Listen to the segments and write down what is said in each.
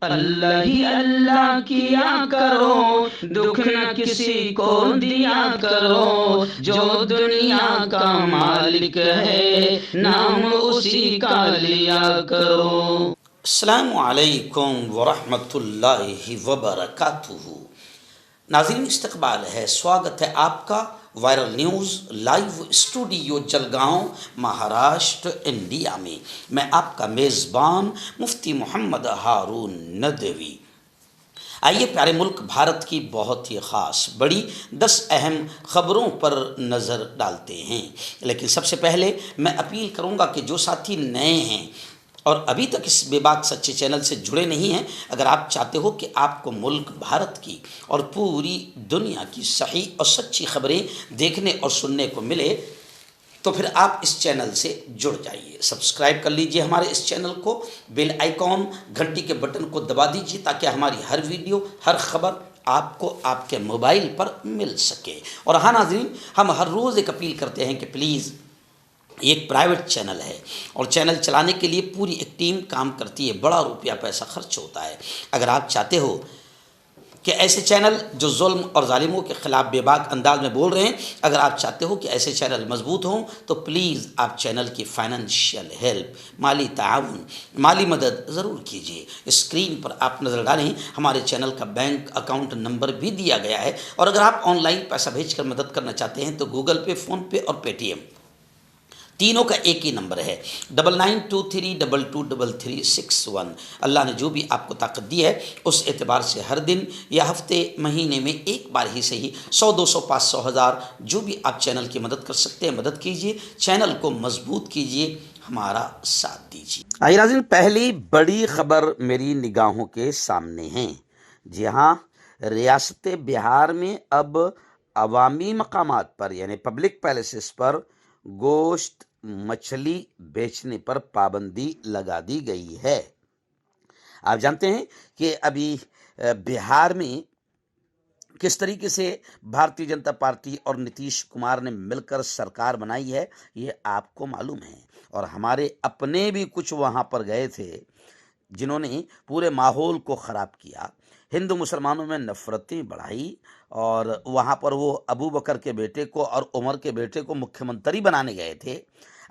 اللہ ہی اللہ کیا کرو، دکھ نہ کسی کو دیا کرو، جو دنیا کا مالک ہے نام اسی کا لیا کرو۔ السلام علیکم ورحمۃ اللہ وبرکاتہ۔ ناظرین، استقبال ہے، سواگت ہے آپ کا viral news live studio Jalgaon, Maharashtra, India میں۔ میں آپ کا میزبان مفتی محمد ہارون ندوی۔ آئیے پیارے ملک بھارت کی بہت ہی خاص بڑی 10 اہم خبروں پر نظر ڈالتے ہیں، لیکن سب سے پہلے میں اپیل کروں گا کہ جو ساتھی نئے ہیں اور ابھی تک اس بے باک سچے چینل سے جڑے نہیں ہیں، اگر آپ چاہتے ہو کہ آپ کو ملک بھارت کی اور پوری دنیا کی صحیح اور سچی خبریں دیکھنے اور سننے کو ملے تو پھر آپ اس چینل سے جڑ جائیے، سبسکرائب کر لیجئے ہمارے اس چینل کو، بیل آئیکن گھنٹی کے بٹن کو دبا دیجئے تاکہ ہماری ہر ویڈیو، ہر خبر آپ کو آپ کے موبائل پر مل سکے۔ اور ہاں ناظرین، ہم ہر روز ایک اپیل کرتے ہیں کہ پلیز، یہ ایک پرائیویٹ چینل ہے اور چینل چلانے کے لیے پوری ایک ٹیم کام کرتی ہے، بڑا روپیہ پیسہ خرچ ہوتا ہے۔ اگر آپ چاہتے ہو کہ ایسے چینل جو ظلم اور ظالموں کے خلاف بے باک انداز میں بول رہے ہیں، اگر آپ چاہتے ہو کہ ایسے چینل مضبوط ہوں تو پلیز آپ چینل کی فائنینشیل ہیلپ، مالی تعاون، مالی مدد ضرور کیجیے۔ اسکرین پر آپ نظر ڈالیں، ہمارے چینل کا بینک اکاؤنٹ نمبر بھی دیا گیا ہے، اور اگر آپ آن لائن پیسہ بھیج کر مدد کرنا چاہتے ہیں تو گوگل پے، فون پے اور پے ٹی ایم تینوں کا ایک ہی نمبر ہے، 9923223361۔ اللہ نے جو بھی آپ کو طاقت دی ہے اس اعتبار سے ہر دن یا ہفتے، مہینے میں ایک بار ہی صحیح 100، 200، 500، 1000 جو بھی آپ چینل کی مدد کر سکتے ہیں مدد کیجیے، چینل کو مضبوط کیجیے، ہمارا ساتھ دیجیے۔ آئیے ناظرین، پہلی بڑی خبر میری نگاہوں کے سامنے ہے۔ جی ہاں، ریاست بہار میں اب عوامی مقامات پر یعنی پبلک پیلیسز پر گوشت، مچھلی بیچنے پر پابندی لگا دی گئی ہے۔ آپ جانتے ہیں کہ ابھی بہار میں کس طریقے سے بھارتیہ جنتا پارٹی اور نتیش کمار نے مل کر سرکار بنائی ہے، یہ آپ کو معلوم ہے، اور ہمارے اپنے بھی کچھ وہاں پر گئے تھے جنہوں نے پورے ماحول کو خراب کیا، ہندو مسلمانوں میں نفرتیں بڑھائی، اور وہاں پر وہ ابو بکر کے بیٹے کو اور عمر کے بیٹے کو مکھیہ منتری بنانے گئے تھے۔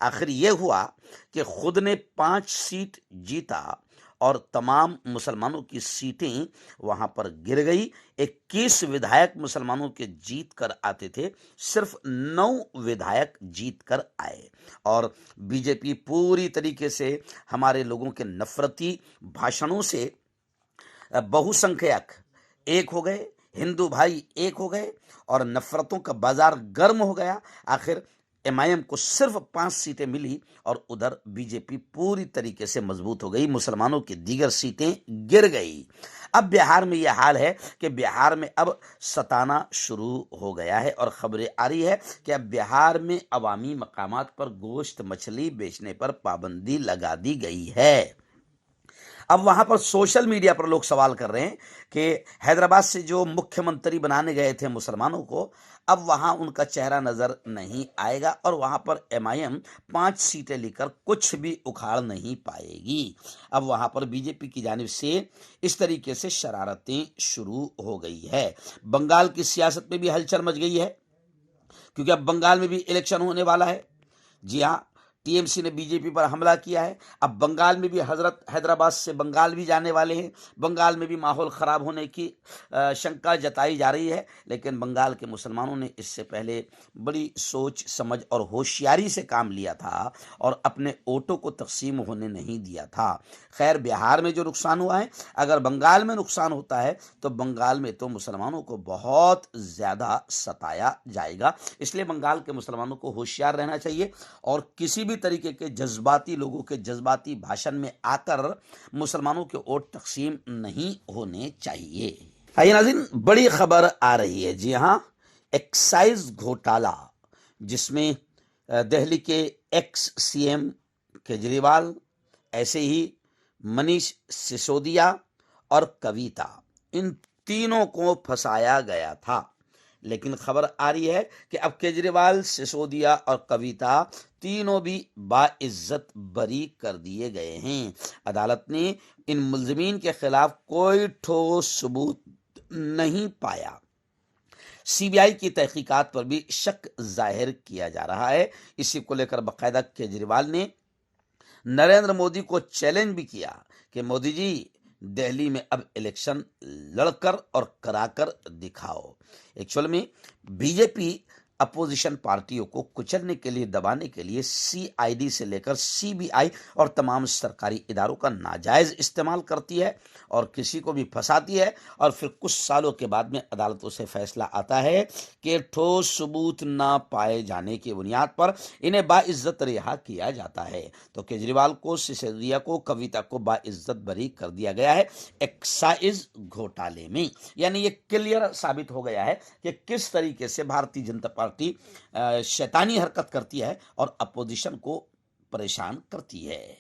آخر یہ ہوا کہ خود نے 5 سیٹ جیتا اور تمام مسلمانوں کی سیٹیں وہاں پر گر گئی۔ 21 ودھائک مسلمانوں کے جیت کر آتے تھے، صرف 9 ودھائک جیت کر آئے، اور بی جے پی پوری طریقے سے ہمارے لوگوں کے نفرتی بھاشنوں سے بہو سنکھیک ایک ہو گئے، ہندو بھائی ایک ہو گئے، اور نفرتوں کا بازار گرم ہو گیا۔ آخر ایم آئی ایم کو صرف 5 سیٹیں ملی اور ادھر بی جے پی پوری طریقے سے مضبوط ہو گئی، مسلمانوں کی دیگر سیٹیں گر گئی۔ اب بہار میں یہ حال ہے کہ بہار میں اب ستانا شروع ہو گیا ہے، اور خبریں آ رہی ہے کہ اب بہار میں عوامی مقامات پر گوشت، مچھلی بیچنے پر پابندی لگا دی گئی ہے۔ اب وہاں پر سوشل میڈیا پر لوگ سوال کر رہے ہیں کہ حیدرآباد سے جو مکھیہ منتری بنانے گئے تھے مسلمانوں کو، اب وہاں ان کا چہرہ نظر نہیں آئے گا، اور وہاں پر ایم آئی ایم 5 سیٹیں لے کر کچھ بھی اکھاڑ نہیں پائے گی۔ اب وہاں پر بی جے پی کی جانب سے اس طریقے سے شرارتیں شروع ہو گئی ہے۔ بنگال کی سیاست میں بھی ہلچل مچ گئی ہے، کیونکہ اب بنگال میں بھی الیکشن ہونے والا ہے۔ جی ہاں، ٹی ایم سی نے بی جے پی پر حملہ کیا ہے۔ اب بنگال میں بھی حضرت حیدرآباد سے بنگال بھی جانے والے ہیں، بنگال میں بھی ماحول خراب ہونے کی شنکا جتائی جا رہی ہے، لیکن بنگال کے مسلمانوں نے اس سے پہلے بڑی سوچ سمجھ اور ہوشیاری سے کام لیا تھا اور اپنے ووٹوں کو تقسیم ہونے نہیں دیا تھا۔ خیر، بہار میں جو نقصان ہوا ہے، اگر بنگال میں نقصان ہوتا ہے تو بنگال میں تو مسلمانوں کو بہت زیادہ ستایا جائے گا، اس لیے بنگال کے مسلمانوں کو ہوشیار رہنا چاہیے اور کسی بھی طریقے کے جذباتی لوگوں کے جذباتی بھاشن میں آ کر مسلمانوں کے ووٹ تقسیم نہیں ہونے چاہیے۔ آئیے ناظرین، بڑی خبر آ رہی ہے۔ جی ہاں، ایکسائز گھوٹالہ، جس میں دہلی کے ایکس سی ایم کیجریوال، ایسے ہی منیش سسودیا اور کویتا، ان تینوں کو پھنسایا گیا تھا۔ لیکن خبر آ رہی ہے کہ اب کیجریوال، سسودیا اور کویتا تینوں بھی باعزت بری کر دیے گئے ہیں۔ عدالت نے ان ملزمین کے خلاف کوئی ٹھوس ثبوت نہیں پایا۔ سی بی آئی کی تحقیقات پر بھی شک ظاہر کیا جا رہا ہے۔ اسی کو لے کر باقاعدہ کیجریوال نے نریندر مودی کو چیلنج بھی کیا کہ مودی جی، دہلی میں اب الیکشن لڑ کر اور کرا کر دکھاؤ۔ ایکچوئل میں بی جے پی اپوزیشن پارٹیوں کو کچلنے کے لیے، دبانے کے لیے سی آئی ڈی سے لے کر سی بی آئی اور تمام سرکاری اداروں کا ناجائز استعمال کرتی ہے اور کسی کو بھی پھنساتی ہے، اور پھر کچھ سالوں کے بعد میں عدالتوں سے فیصلہ آتا ہے کہ ٹھوس ثبوت نہ پائے جانے کی بنیاد پر انہیں باعزت رہا کیا جاتا ہے۔ تو کیجریوال کو، سسودیا کو، کویتا کو باعزت بری کر دیا گیا ہے ایکسائز گھوٹالے میں۔ یعنی یہ کلیئر ثابت ہو گیا ہے کہ کس طریقے سے بھارتی جنتا پارٹی شیطانی حرکت کرتی ہے اور اپوزیشن کو پریشان کرتی ہے۔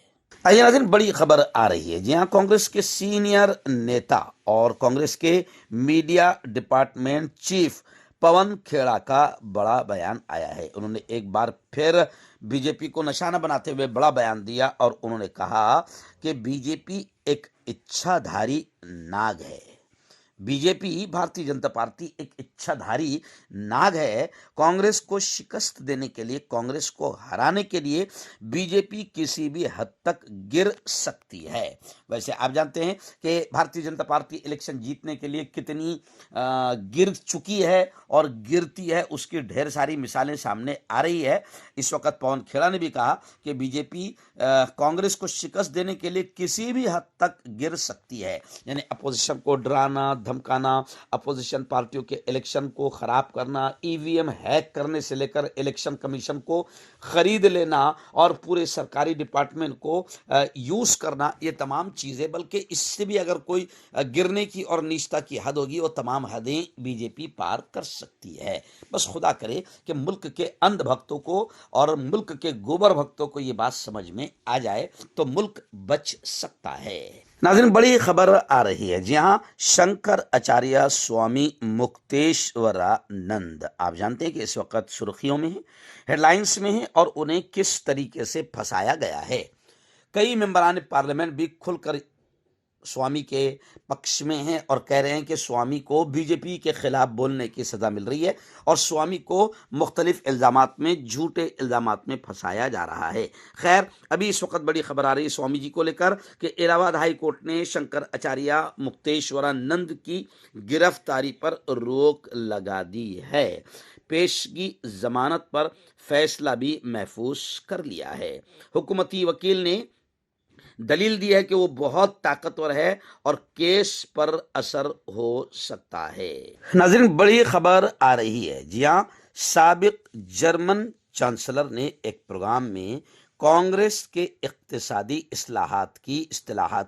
آئیے ناظرین، بڑی خبر آ رہی ہے۔ جی ہاں، کانگریس کے سینئر نیتا اور کانگریس کے میڈیا ڈپارٹمنٹ چیف پون کھیڑا کا بڑا بیان آیا ہے۔ انہوں نے ایک بار پھر بی جے پی کو نشانہ بناتے ہوئے بڑا بیان دیا اور انہوں نے کہا کہ بی جے پی ایک اچھا دھاری ناگ ہے۔ بی جے پی، بھارتی جنتا پارٹی ایک اچھا دھاری ناگ ہے۔ کانگریس کو شکست دینے کے لیے، کانگریس کو ہرانے کے لیے بی جے پی کسی بھی حد تک گر سکتی ہے۔ ویسے آپ جانتے ہیں کہ بھارتی جنتا پارٹی الیکشن جیتنے کے لیے کتنی گر چکی ہے اور گرتی ہے، اس کی ڈھیر ساری مثالیں سامنے آ رہی ہے۔ اس وقت پون کھیڑا نے بھی کہا کہ بی جے پی کانگریس کو شکست دینے کے لیے کسی بھی حد تک گر سکتی ہے۔ یعنی اپوزیشن کو ڈرانا، دھمکانا، اپوزیشن پارٹیوں کے الیکشن کو خراب کرنا، ای وی ایم ہیک کرنے سے لے کر الیکشن کمیشن کو خرید لینا اور پورے سرکاری ڈپارٹمنٹ کو یوز کرنا، یہ تمام چیزیں، بلکہ اس سے بھی اگر کوئی گرنے کی اور نیچتا کی حد ہوگی، وہ تمام حدیں بی جے پی پار کر سکتی ہے۔ بس خدا کرے کہ ملک کے اندھ بھکتوں کو اور ملک کے گوبر بھکتوں کو یہ بات سمجھ میں آ جائے تو ملک بچ سکتا ہے۔ ناظرین، بڑی خبر آ رہی ہے۔ جی ہاں، شنکر اچاریہ سوامی مکتیشورانند، آپ جانتے ہیں کہ اس وقت سرخیوں میں ہیں، ہیڈ لائنز میں ہیں، اور انہیں کس طریقے سے پھنسایا گیا ہے۔ کئی ممبران پارلیمنٹ بھی کھل کر سوامی کے پکش میں ہیں اور کہہ رہے ہیں کہ سوامی کو بی جے پی کے خلاف بولنے کی سزا مل رہی ہے اور سوامی کو مختلف الزامات میں، جھوٹے الزامات میں پھنسایا جا رہا ہے۔ خیر، ابھی اس وقت بڑی خبر آ رہی ہے سوامی جی کو لے کر کہ الہ آباد ہائی کورٹ نے شنکر اچاریہ مکتیشورانند کی گرفتاری پر روک لگا دی ہے۔ پیشگی ضمانت پر فیصلہ بھی محفوظ کر لیا ہے۔ حکومتی وکیل نے دلیل دی ہے کہ وہ بہت طاقتور ہے اور کیس پر اثر ہو سکتا ہے۔ ناظرین، بڑی خبر آ رہی ہے۔ جی ہاں، سابق جرمن چانسلر نے ایک پروگرام میں کانگریس کے اقتصادی اصلاحات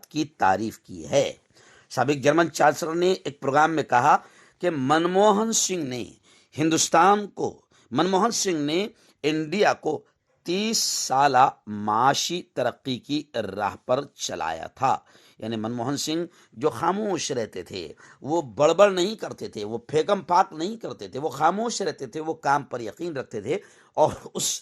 کی تعریف کی ہے۔ سابق جرمن چانسلر نے ایک پروگرام میں کہا کہ منموہن سنگھ نے انڈیا کو 30 سالہ معاشی ترقی کی راہ پر چلایا تھا۔ یعنی منموہن سنگھ جو خاموش رہتے تھے، وہ بڑبڑ نہیں کرتے تھے، وہ پھیکم پھاک نہیں کرتے تھے، وہ خاموش رہتے تھے، وہ کام پر یقین رکھتے تھے، اور اس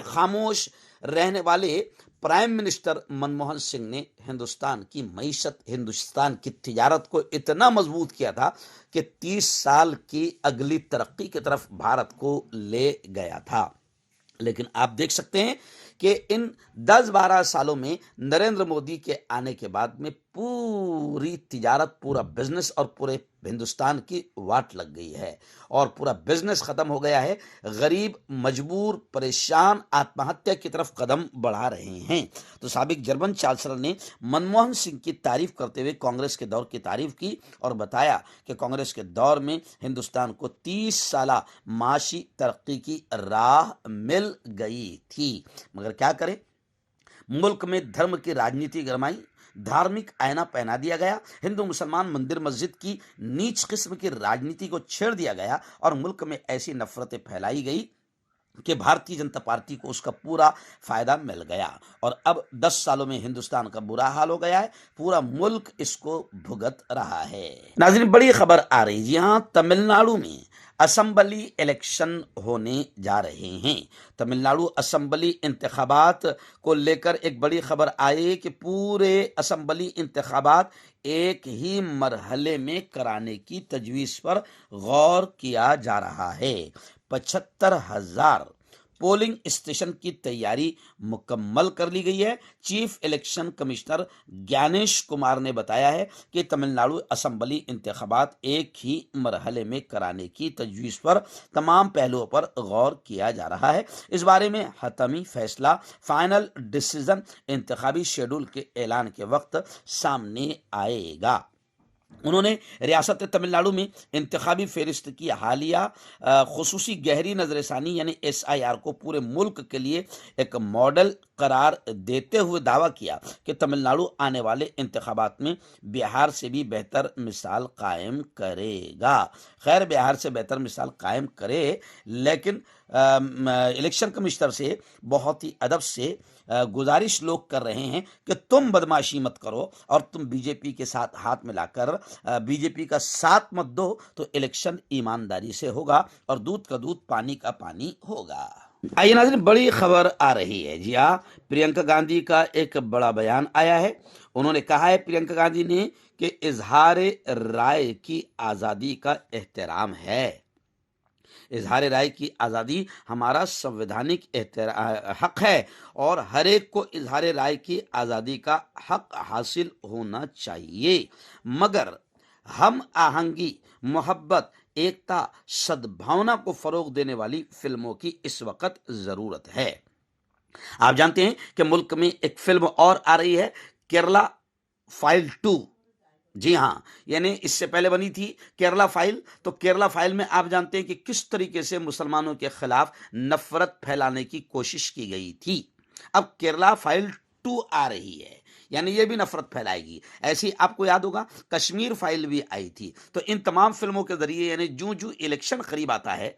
خاموش رہنے والے پرائم منسٹر منموہن سنگھ نے ہندوستان کی معیشت، ہندوستان کی تجارت کو اتنا مضبوط کیا تھا کہ 30 سال کی اگلی ترقی کی طرف بھارت کو لے گیا تھا۔ لیکن آپ دیکھ سکتے ہیں کہ ان 10-12 سالوں میں نریندر مودی کے آنے کے بعد میں پوری تجارت، پورا بزنس اور پورے ہندوستان کی واٹ لگ گئی ہے اور پورا بزنس ختم ہو گیا ہے۔ غریب، مجبور، پریشان آتم ہتیا کی طرف قدم بڑھا رہے ہیں۔ تو سابق جرمن چانسلر نے منموہن سنگھ کی تعریف کرتے ہوئے کانگریس کے دور کی تعریف کی اور بتایا کہ کانگریس کے دور میں ہندوستان کو 30 سالہ معاشی ترقی کی راہ مل گئی تھی، مگر کیا کرے، ملک میں دھرم کی راجنیتی گرمائی، دھارمک آئینہ پہنا دیا گیا، ہندو مسلمان، مندر مسجد کی نیچ قسم کی راجنیتی کو چھیڑ دیا گیا اور ملک میں ایسی نفرتیں پھیلائی گئی کہ بھارتی جنتا پارٹی کو اس کا پورا فائدہ مل گیا اور اب 10 سالوں میں ہندوستان کا برا حال ہو گیا ہے، پورا ملک اس کو بھگت رہا ہے۔ ناظرین بڑی خبر آ رہی، جی ہاں، تمل ناڈو میں اسمبلی الیکشن ہونے جا رہے ہیں۔ تمل ناڈو اسمبلی انتخابات کو لے کر ایک بڑی خبر آئی کہ پورے اسمبلی انتخابات ایک ہی مرحلے میں کرانے کی تجویز پر غور کیا جا رہا ہے۔ 75,000 پولنگ اسٹیشن کی تیاری مکمل کر لی گئی ہے۔ چیف الیکشن کمشنر گیانیش کمار نے بتایا ہے کہ تمل ناڈو اسمبلی انتخابات ایک ہی مرحلے میں کرانے کی تجویز پر تمام پہلوؤں پر غور کیا جا رہا ہے۔ اس بارے میں حتمی فیصلہ، فائنل ڈیسیژن انتخابی شیڈول کے اعلان کے وقت سامنے آئے گا۔ انہوں نے ریاست تمل ناڈو میں انتخابی فہرست کی حالیہ خصوصی گہری نظر ثانی یعنی SIR کو پورے ملک کے لیے ایک ماڈل قرار دیتے ہوئے دعویٰ کیا کہ تمل ناڈو آنے والے انتخابات میں بہار سے بھی بہتر مثال قائم کرے گا۔ خیر، بہار سے بہتر مثال قائم کرے، لیکن الیکشن کمشنر سے بہت ہی ادب سے گزارش لوگ کر رہے ہیں کہ تم بدماشی مت کرو اور تم بی جے پی کے ساتھ ہاتھ ملا کر بی جے پی کا ساتھ مت دو، تو الیکشن ایمانداری سے ہوگا اور دودھ کا دودھ پانی کا پانی ہوگا۔ آئیے ناظرین بڑی خبر آ رہی ہے، جی ہاں، پرینکا گاندھی کا ایک بڑا بیان آیا ہے۔ انہوں نے کہا ہے پرینکا گاندھی نے کہ اظہار رائے کی آزادی کا احترام ہے۔ اظہار رائے کی آزادی ہمارا سنویدھانک حق ہے اور ہر ایک کو اظہار رائے کی آزادی کا حق حاصل ہونا چاہیے، مگر ہم آہنگی، محبت، ایکتا، سدبھاونا کو فروغ دینے والی فلموں کی اس وقت ضرورت ہے۔ آپ جانتے ہیں کہ ملک میں ایک فلم اور آ رہی ہے، کیرلا فائل 2۔ جی ہاں، یعنی اس سے پہلے بنی تھی کیرلا فائل، تو کیرلا فائل میں آپ جانتے ہیں کہ کس طریقے سے مسلمانوں کے خلاف نفرت پھیلانے کی کوشش کی گئی تھی۔ اب کیرلا فائل 2 آ رہی ہے، یعنی یہ بھی نفرت پھیلائے گی۔ ایسی آپ کو یاد ہوگا کشمیر فائل بھی آئی تھی۔ تو ان تمام فلموں کے ذریعے یعنی جو الیکشن قریب آتا ہے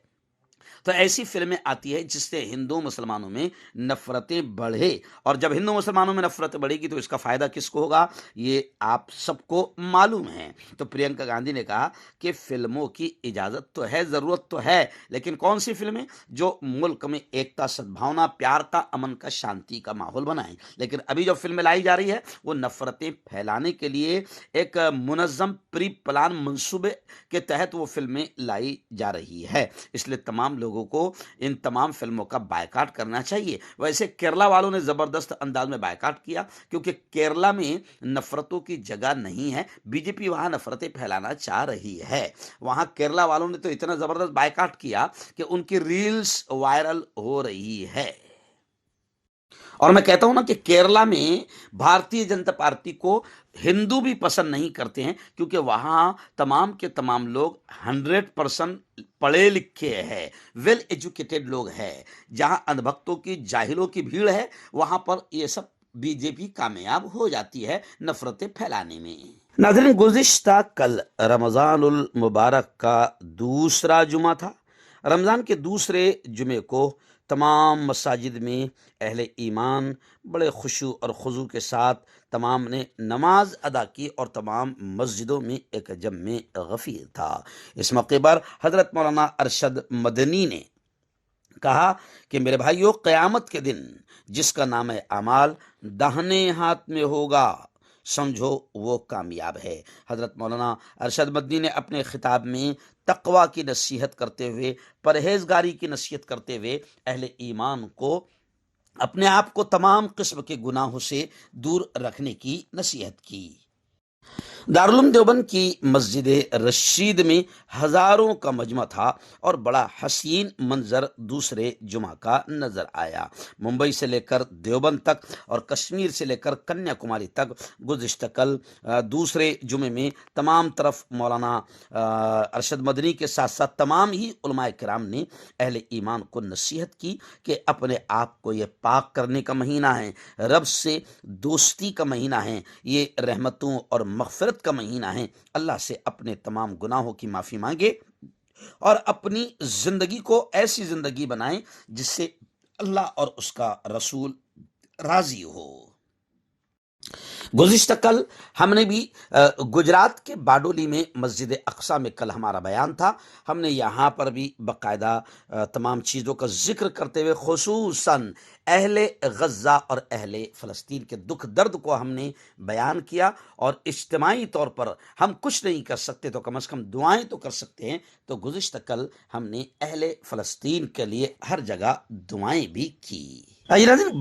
تو ایسی فلمیں آتی ہے جس سے ہندو مسلمانوں میں نفرتیں بڑھے، اور جب ہندو مسلمانوں میں نفرت بڑھے گی تو اس کا فائدہ کس کو ہوگا، یہ آپ سب کو معلوم ہے۔ تو پرینکا گاندھی نے کہا کہ فلموں کی اجازت تو ہے، ضرورت تو ہے، لیکن کون سی فلمیں جو ملک میں ایکتا، سدبھاونا، پیار کا، امن کا، شانتی کا ماحول بنائیں۔ لیکن ابھی جو فلمیں لائی جا رہی ہے وہ نفرتیں پھیلانے کے لیے ایک منظم پری پلان منصوبے کے تحت وہ فلمیں لائی جا رہی ہے، اس لیے تمام لوگوں کو ان تمام فلموں کا بائیکاٹ کرنا چاہیے۔ ویسے کیرلا والوں نے زبردست انداز میں بائیکاٹ کیا، کیونکہ کیرلا میں نفرتوں کی جگہ نہیں ہے، بی جے پی وہاں نفرتیں پھیلانا چاہ رہی ہے۔ وہاں کیرلا والوں نے تو اتنا زبردست بائیکاٹ کیا کہ ان کی ریلز وائرل ہو رہی ہے۔ اور میں کہتا ہوں نا کہ کیرلا میں بھارتی جنتا پارٹی کو ہندو بھی پسند نہیں کرتے ہیں، کیونکہ وہاں تمام کے تمام لوگ 100% پڑھے لکھے ہیں، ویل ایجوکیٹڈ لوگ ہیں۔ جہاں اندھ بھکتوں کی، جاہلوں کی بھیڑ ہے، وہاں پر یہ سب بی جے پی کامیاب ہو جاتی ہے نفرتیں پھیلانے میں۔ ناظرین گزشتہ کل رمضان المبارک کا دوسرا جمعہ تھا۔ رمضان کے دوسرے جمعے کو تمام مساجد میں اہل ایمان بڑے خشوع اور خضوع کے ساتھ تمام نے نماز ادا کی اور تمام مسجدوں میں ایک جم غفیر تھا۔ اس موقع پر حضرت مولانا ارشد مدنی نے کہا کہ میرے بھائیوں، قیامت کے دن جس کا نام اعمال داہنے ہاتھ میں ہوگا، سمجھو وہ کامیاب ہے۔ حضرت مولانا ارشد مدنی نے اپنے خطاب میں تقوی کی نصیحت کرتے ہوئے، پرہیزگاری کی نصیحت کرتے ہوئے اہل ایمان کو اپنے آپ کو تمام قسم کے گناہوں سے دور رکھنے کی نصیحت کی۔ دارالعلوم دیوبند کی مسجد رشید میں ہزاروں کا مجمع تھا اور بڑا حسین منظر دوسرے جمعہ کا نظر آیا۔ ممبئی سے لے کر دیوبند تک اور کشمیر سے لے کر کنیا کماری تک گزشتہ کل دوسرے جمعے میں تمام طرف مولانا ارشد مدنی کے ساتھ ساتھ تمام ہی علماء کرام نے اہل ایمان کو نصیحت کی کہ اپنے آپ کو یہ پاک کرنے کا مہینہ ہے، رب سے دوستی کا مہینہ ہے، یہ رحمتوں اور مغفرت کا مہینہ ہے۔ اللہ سے اپنے تمام گناہوں کی معافی مانگے اور اپنی زندگی کو ایسی زندگی بنائیں جس سے اللہ اور اس کا رسول راضی ہو۔ گزشتہ کل ہم نے بھی گجرات کے باڈولی میں مسجد اقصی میں کل ہمارا بیان تھا، ہم نے یہاں پر بھی باقاعدہ تمام چیزوں کا ذکر کرتے ہوئے خصوصاً اہل غزہ اور اہل فلسطین کے دکھ درد کو ہم نے بیان کیا، اور اجتماعی طور پر ہم کچھ نہیں کر سکتے تو کم از کم دعائیں تو کر سکتے ہیں، تو گزشتہ کل ہم نے اہل فلسطین کے لیے ہر جگہ دعائیں بھی کی۔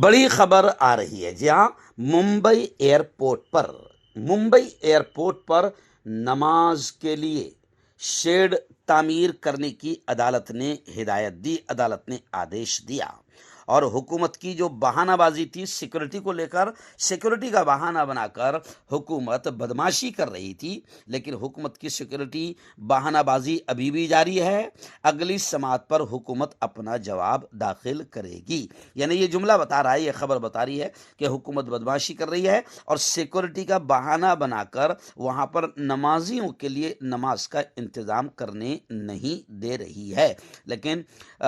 بڑی خبر آ رہی ہے، جہاں ممبئی ایئرپورٹ پر نماز کے لیے شیڈ تعمیر کرنے کی عدالت نے ہدایت دی، عدالت نے آدیش دیا، اور حکومت کی جو بہانہ بازی تھی سیکورٹی کو لے کر، سیکورٹی کا بہانہ بنا کر حکومت بدماشی کر رہی تھی، لیکن حکومت کی سیکورٹی بہانہ بازی ابھی بھی جاری ہے، اگلی سماعت پر حکومت اپنا جواب داخل کرے گی۔ یعنی یہ جملہ بتا رہا ہے، یہ خبر بتا رہی ہے کہ حکومت بدماشی کر رہی ہے اور سیکورٹی کا بہانہ بنا کر وہاں پر نمازیوں کے لیے نماز کا انتظام کرنے نہیں دے رہی ہے، لیکن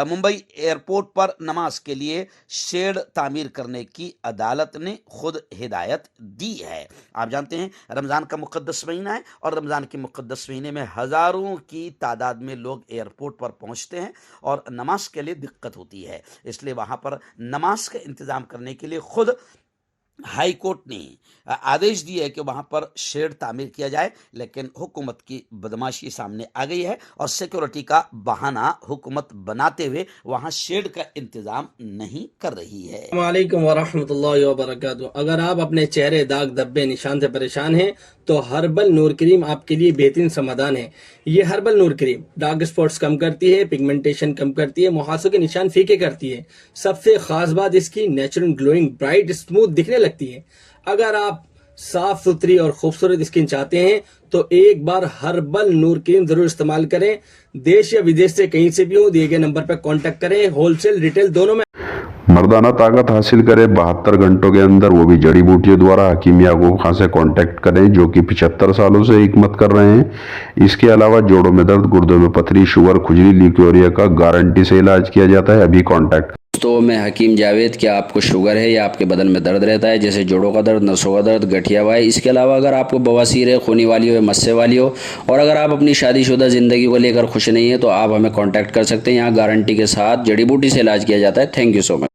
ممبئی ایئرپورٹ پر نماز کے لیے شیڈ تعمیر کرنے کی عدالت نے خود ہدایت دی ہے۔ آپ جانتے ہیں رمضان کا مقدس مہینہ ہے، اور رمضان کے مقدس مہینے میں ہزاروں کی تعداد میں لوگ ایئرپورٹ پر پہنچتے ہیں اور نماز کے لیے دقت ہوتی ہے، اس لیے وہاں پر نماز کا انتظام کرنے کے لیے خود ہائی کورٹ نے آدیش دی ہے کہ وہاں پر شیڈ تعمیر کیا جائے، لیکن حکومت کی بدماشی سامنے آ گئی ہے اور سیکورٹی کا بہانہ حکومت بناتے ہوئے وہاں شیڈ کا انتظام نہیں کر رہی ہے۔ السلام علیکم ورحمۃ اللہ وبرکاتہ۔ اگر آپ اپنے چہرے داغ دھبے نشان سے پریشان ہیں تو ہربل نور کریم آپ کے لیے بہترین سمادھان ہے۔ یہ ہربل نور کریم ڈارک اسپاٹس کم کرتی ہے، پگمنٹیشن کم کرتی ہے، مہاسوں کے نشان پھیکے کرتی ہے، سب سے خاص بات اس کی نیچرل گلوئنگ برائٹ اسموتھ دکھنے لگتی ہے۔ اگر آپ صاف ستھری اور خوبصورت اسکن چاہتے ہیں تو ایک بار ہربل نور کریم ضرور استعمال کریں۔ دیش یا ودیش سے کہیں سے بھی ہو، دیے گئے نمبر پر کانٹیکٹ کریں، ہول سیل ریٹیل دونوں میں۔ مردانہ طاقت حاصل کرے 72 گھنٹوں کے اندر، وہ بھی جڑی بوٹیوں دوارا، حکیم یعقوب خان سے کانٹیکٹ کریں جو کہ 75 سالوں سے حکمت کر رہے ہیں۔ اس کے علاوہ جوڑوں میں درد، گردوں میں پتھری، شوگر، کھجلی، لیکوریا کا گارنٹی سے علاج کیا جاتا ہے۔ ابھی کانٹیکٹ۔ تو میں حکیم جاوید، کیا آپ کو شوگر ہے یا آپ کے بدن میں درد رہتا ہے جیسے جوڑوں کا درد، نسوں کا درد، گٹھیا وائے؟ اس کے علاوہ اگر آپ کو بواسیر ہے، خونی والی ہو یا مسے والی ہو، اور اگر آپ اپنی شادی شدہ زندگی کو لے کر خوش نہیں ہیں تو آپ ہمیں کانٹیکٹ کر سکتے ہیں۔ یہاں گارنٹی کے ساتھ جڑی بوٹی سے علاج کیا جاتا ہے۔ Thank you so much.